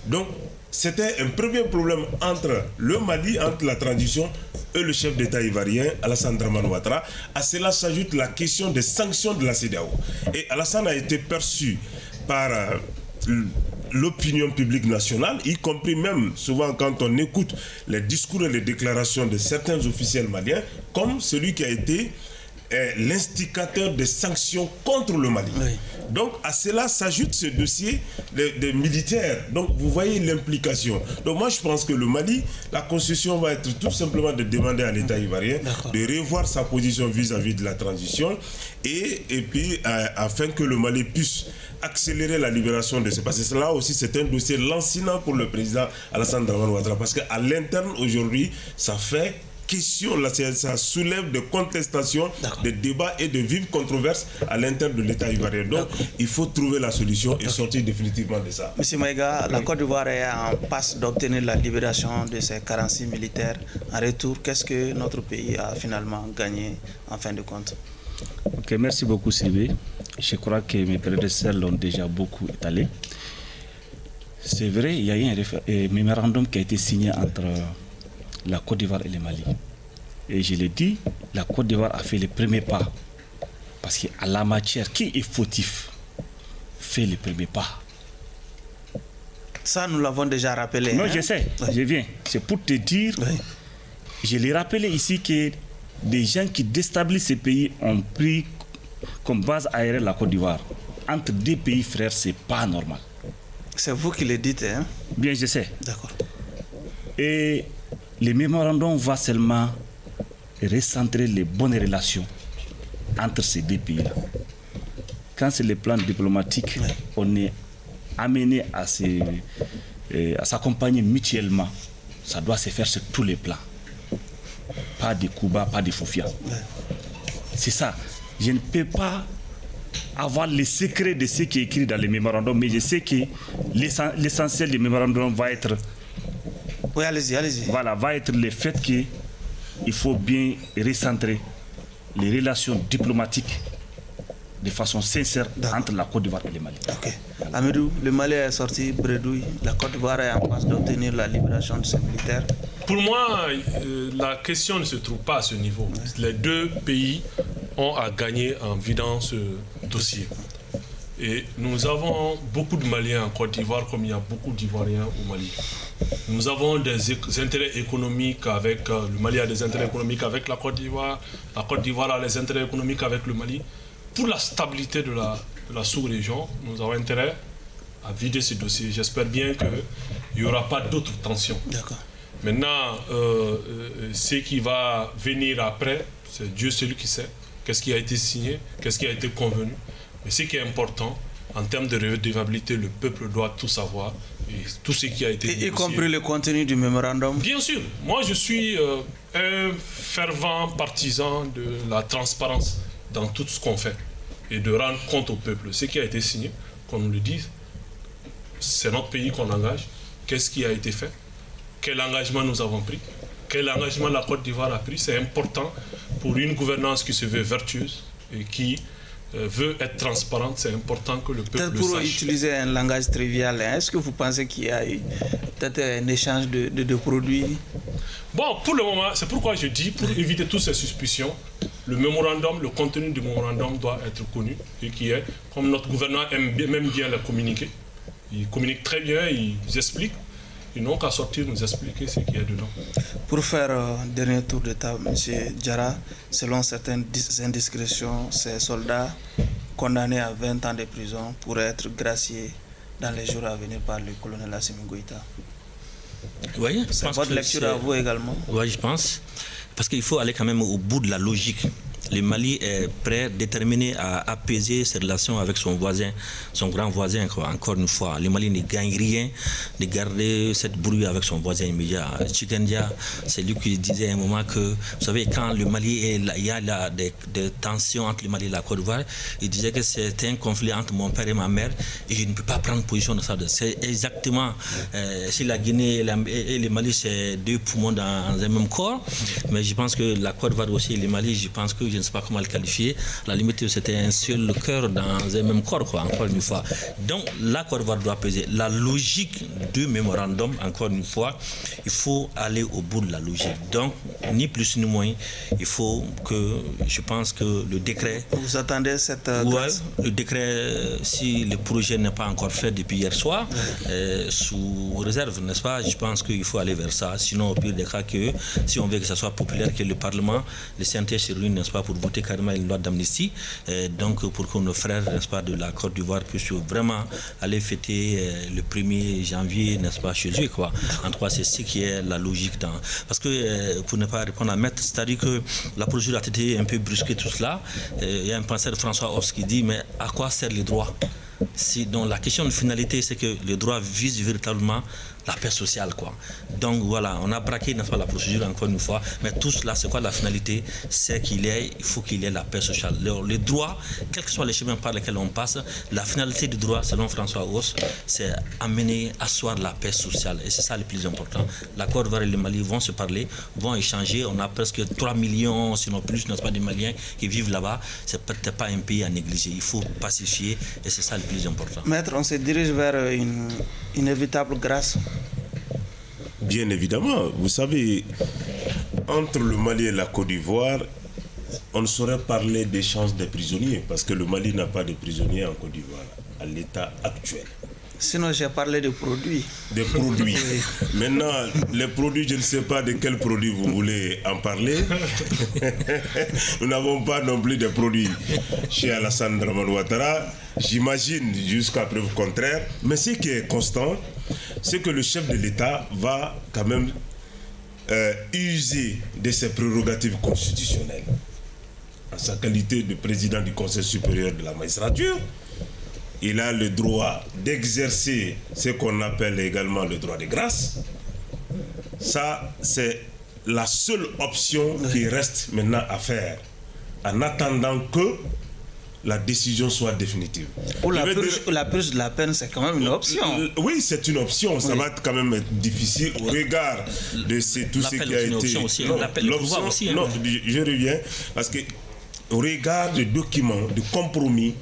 Donc, c'était un premier problème entre le Mali, entre la transition et le chef d'État ivoirien, Alassane Dramane Ouattara. À cela s'ajoute la question des sanctions de la CEDEAO. Et Alassane a été perçu par l'opinion publique nationale, y compris même souvent quand on écoute les discours et les déclarations de certains officiels maliens, comme celui qui a été l'instigateur des sanctions contre le Mali. Donc à cela s'ajoute ce dossier des militaires. Donc vous voyez l'implication. Donc moi je pense que le Mali, la constitution va être tout simplement de demander à l'État ivoirien de revoir sa position vis-à-vis de la transition et puis afin que le Mali puisse accélérer la libération de ces passés. Cela aussi c'est un dossier lancinant pour le président Alassane Dramane Ouattara parce qu'à l'interne aujourd'hui ça fait question, là, ça soulève des contestations, des débats et de vives controverses à l'intérieur de l'État ivoirien. Donc, il faut trouver la solution et sortir définitivement de ça. Monsieur Maïga, la Côte d'Ivoire est en passe d'obtenir la libération de ses 46 militaires. En retour, qu'est-ce que notre pays a finalement gagné en fin de compte? Ok, merci beaucoup Sylvie. Je crois que mes prédécesseurs l'ont déjà beaucoup étalé. C'est vrai, il y a eu un mémorandum qui a été signé entre la Côte d'Ivoire et le Mali. Et je l'ai dit, la Côte d'Ivoire a fait les premiers pas. Parce qu'à la matière, qui est fautif fait les premiers pas. Ça, nous l'avons déjà rappelé. Non, hein? je sais, je viens. C'est pour te dire, je l'ai rappelé ici que des gens qui déstabilisent ces pays ont pris comme base aérienne la Côte d'Ivoire. Entre deux pays frères, c'est pas normal. C'est vous qui le dites, hein? Bien, je sais. D'accord. Et le mémorandum va seulement recentrer les bonnes relations entre ces deux pays-là. Quand c'est le plan diplomatique, on est amené à s'accompagner mutuellement. Ça doit se faire sur tous les plans. Pas de coups bas, pas de foufia. C'est ça. Je ne peux pas avoir les secrets de ce qui est écrit dans les mémorandums, mais je sais que l'essentiel des mémorandums va être... Oui, allez-y. Voilà, va être le fait qu'il faut bien recentrer les relations diplomatiques de façon sincère entre la Côte d'Ivoire et le Mali. Ok. Amidou, le Mali est sorti bredouille. La Côte d'Ivoire est en passe d'obtenir la libération de ses militaires. Pour moi, la question ne se trouve pas à ce niveau. Les deux pays ont à gagner en vidant ce dossier. Et nous avons beaucoup de Maliens en Côte d'Ivoire comme il y a beaucoup d'Ivoiriens au Mali. Nous avons des intérêts économiques avec... le Mali a des intérêts économiques avec la Côte d'Ivoire. La Côte d'Ivoire a des intérêts économiques avec le Mali. Pour la stabilité de la sous-région, nous avons intérêt à vider ce dossier. J'espère bien qu'il n'y aura pas d'autres tensions. D'accord. Maintenant, ce qui va venir après, c'est Dieu celui qui sait. Qu'est-ce qui a été signé, qu'est-ce qui a été convenu. Mais ce qui est important, en termes de redevabilité, le peuple doit tout savoir. Et tout ce qui a été négocié. Y compris le contenu du mémorandum. Bien sûr. Moi, je suis un fervent partisan de la transparence dans tout ce qu'on fait et de rendre compte au peuple. Ce qui a été signé, qu'on nous le dise, c'est notre pays qu'on engage. Qu'est-ce qui a été fait? Quel engagement nous avons pris? Quel engagement la Côte d'Ivoire a pris? C'est important pour une gouvernance qui se veut vertueuse et qui veut être transparente. C'est important que le peuple le sache. Pour utiliser un langage trivial, est-ce que vous pensez qu'il y a eu peut-être un échange de produits? Bon, pour le moment, c'est pourquoi je dis, pour éviter toutes ces suspicions, le mémorandum, le contenu du mémorandum doit être connu et qui est, comme notre gouvernement aime bien le communiquer. Ils communiquent très bien, ils expliquent. Ils n'ont qu'à sortir nous expliquer ce qu'il y a dedans. Pour faire un dernier tour de table, M. Diarra, selon certaines indiscrétions, ces soldats condamnés à 20 ans de prison pourraient être graciés dans les jours à venir par le colonel Assimi Goïta. Oui, c'est votre lecture à vous également? Oui, je pense. Parce qu'il faut aller quand même au bout de la logique. Le Mali est prêt, déterminé à apaiser ses relations avec son voisin, son grand voisin, quoi. Encore une fois. Le Mali ne gagne rien de garder cette brouille avec son voisin immédiat. Chikendia, c'est lui qui disait à un moment que, vous savez, quand le Mali il y a des tensions entre le Mali et la Côte d'Ivoire, il disait que c'était un conflit entre mon père et ma mère et je ne peux pas prendre position de ça. C'est exactement, si la Guinée et le Mali, c'est deux poumons dans un même corps, mais je pense que la Côte d'Ivoire aussi et le Mali, je pense que je ne sais pas comment le qualifier. À la limite, c'était un seul cœur dans un même corps, quoi, encore une fois. Donc, la Côte d'Ivoire doit peser. La logique du mémorandum, encore une fois, il faut aller au bout de la logique. Donc, ni plus ni moins, il faut que, je pense que le décret... Vous attendez cette... le décret, si le projet n'est pas encore fait depuis hier soir, sous réserve, n'est-ce pas? Je pense qu'il faut aller vers ça. Sinon, au pire des cas, que si on veut que ça soit populaire, que le Parlement, le CNT se réunissent, n'est-ce pas, pour voter carrément une loi d'amnistie, donc pour que nos frères, n'est-ce pas, de la Côte d'Ivoire puissent vraiment aller fêter le 1er janvier, n'est-ce pas, chez eux, quoi. En tout cas, c'est ce qui est la logique dans... Parce que, pour ne pas répondre à Maître, c'est-à-dire que la procédure a été un peu brusquée, tout cela. Il y a un penseur, François Hoss, qui dit, mais à quoi servent les droits? Donc la question de finalité, c'est que le droit vise véritablement la paix sociale, quoi. Donc voilà, on a braqué, n'est-ce pas, la procédure encore une fois, mais tout cela, c'est quoi la finalité? C'est il faut qu'il y ait la paix sociale. Le droit, quels que soient les chemins par lesquels on passe, la finalité du droit, selon François Hoss, c'est amener, asseoir la paix sociale. Et c'est ça le plus important. La Côte d'Ivoire et le Mali vont se parler, vont échanger. On a presque 3 millions, sinon plus, n'est-ce pas, de Maliens qui vivent là-bas. C'est peut-être pas un pays à négliger. Il faut pacifier et c'est ça le plus important. Maître, on se dirige vers une inévitable grâce. Bien évidemment, vous savez, entre le Mali et la Côte d'Ivoire, on ne saurait parler d'échange des prisonniers parce que le Mali n'a pas de prisonniers en Côte d'Ivoire à l'état actuel. Sinon, j'ai parlé de produits. Des produits. Maintenant, les produits, je ne sais pas de quels produits vous voulez en parler. Nous n'avons pas non plus de produits chez Alassane Dramane Ouattara. J'imagine jusqu'à preuve contraire. Mais ce qui est constant, c'est que le chef de l'État va quand même user de ses prérogatives constitutionnelles. En sa qualité de président du Conseil supérieur de la magistrature, il a le droit d'exercer ce qu'on appelle également le droit de grâce. Ça, c'est la seule option qui reste maintenant à faire, en attendant que la décision soit définitive. Pour la purge de la peine, c'est quand même une option. Oui, c'est une option. Ça va quand même être difficile au regard de tout ce qui a été... L'option aussi. Non, je reviens, parce que au regard des documents, de compromis,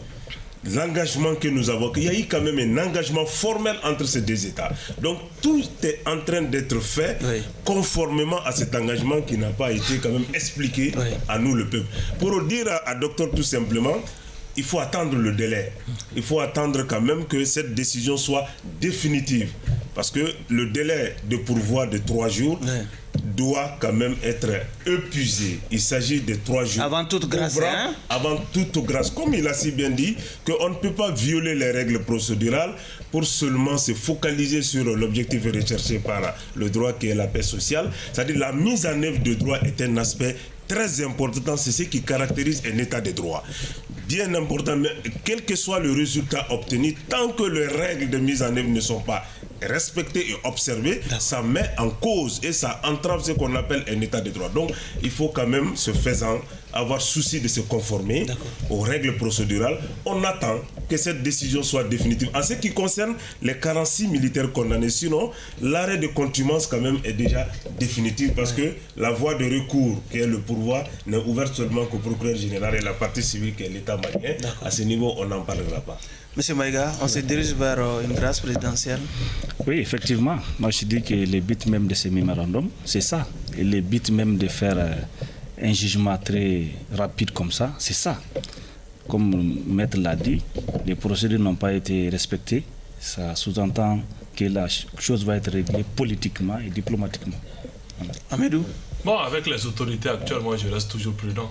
l'engagement que nous avons, il y a eu quand même un engagement formel entre ces deux États. Donc tout est en train d'être fait conformément à cet engagement qui n'a pas été quand même expliqué à nous le peuple. Pour dire à docteur tout simplement, il faut attendre le délai. Il faut attendre quand même que cette décision soit définitive. Parce que le délai de pourvoi de 3 jours doit quand même être épuisé. Il s'agit de 3 jours. Avant toute grâce. Avant toute grâce. Comme il a si bien dit, qu'on ne peut pas violer les règles procédurales pour seulement se focaliser sur l'objectif recherché par le droit qui est la paix sociale. C'est-à-dire la mise en œuvre de droit est un aspect très important, c'est ce qui caractérise un état de droit. Bien important, mais quel que soit le résultat obtenu, tant que les règles de mise en œuvre ne sont pas respectées et observées, ça met en cause et ça entrave ce qu'on appelle un état de droit. Donc, il faut quand même, ce faisant, avoir souci de se conformer aux règles procédurales. On attend que cette décision soit définitive. En ce qui concerne les 46 militaires condamnés, sinon, l'arrêt de contumace quand même est déjà définitif parce que la voie de recours, qui est le pourvoi, n'est ouverte seulement qu'au procureur général et la partie civile qui est l'État malien. À ce niveau, on n'en parlera pas. Monsieur Maïga, on se dirige vers une grâce présidentielle. Oui, effectivement. Moi, je dis que le but même de ce mémorandum, c'est ça. Et le but même de faire un jugement très rapide comme ça, c'est ça. Comme Maître l'a dit, les procédures n'ont pas été respectées. Ça sous-entend que la chose va être réglée politiquement et diplomatiquement. Amédou. Bon, avec les autorités actuelles, moi je reste toujours prudent.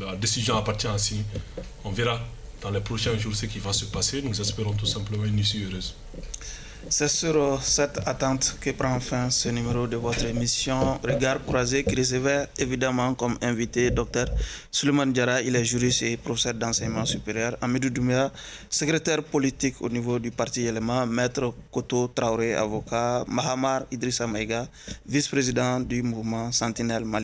La décision appartient à CENI. On verra dans les prochains jours ce qui va se passer. Nous espérons tout simplement une issue heureuse. C'est sur cette attente que prend fin ce numéro de votre émission Regard croisé qui recevait évidemment comme invité Dr Suleiman Diarra, il est juriste et professeur d'enseignement supérieur, Amédou Doumbia, secrétaire politique au niveau du parti Élément, Maître Koto Traoré, avocat, Mahamar Idrissa Maïga, vice-président du mouvement Sentinelle Mali.